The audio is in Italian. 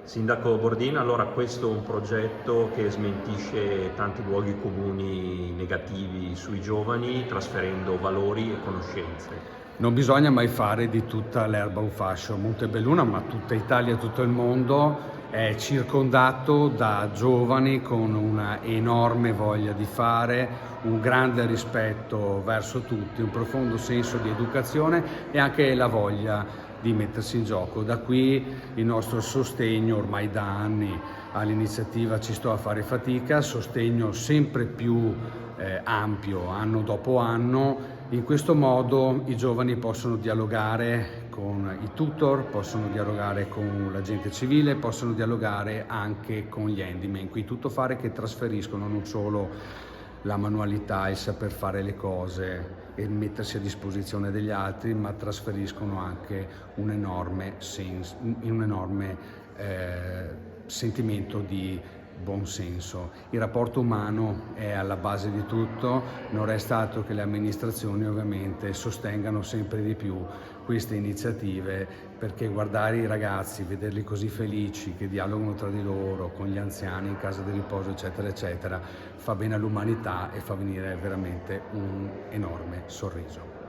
Sindaco Bordin, allora questo è un progetto che smentisce tanti luoghi comuni negativi sui giovani, trasferendo valori e conoscenze. Non bisogna mai fare di tutta l'erba un fascio. Montebelluna, ma tutta Italia, tutto il mondo, è circondato da giovani con una enorme voglia di fare, un grande rispetto verso tutti, un profondo senso di educazione e anche la voglia di mettersi in gioco. Da qui il nostro sostegno ormai da anni all'iniziativa Ci sto a fare fatica, sostegno sempre più ampio anno dopo anno. In questo modo i giovani possono dialogare con i tutor, possono dialogare con l'agente civile, possono dialogare anche con gli handyman, quei tuttofare che trasferiscono non solo la manualità, il saper fare le cose e mettersi a disposizione degli altri, ma trasferiscono anche un enorme sentimento di buon senso. Il rapporto umano è alla base di tutto, non resta altro che le amministrazioni ovviamente sostengano sempre di più queste iniziative, perché guardare i ragazzi, vederli così felici, che dialogano tra di loro, con gli anziani in casa di riposo, eccetera, eccetera, fa bene all'umanità e fa venire veramente un enorme sorriso.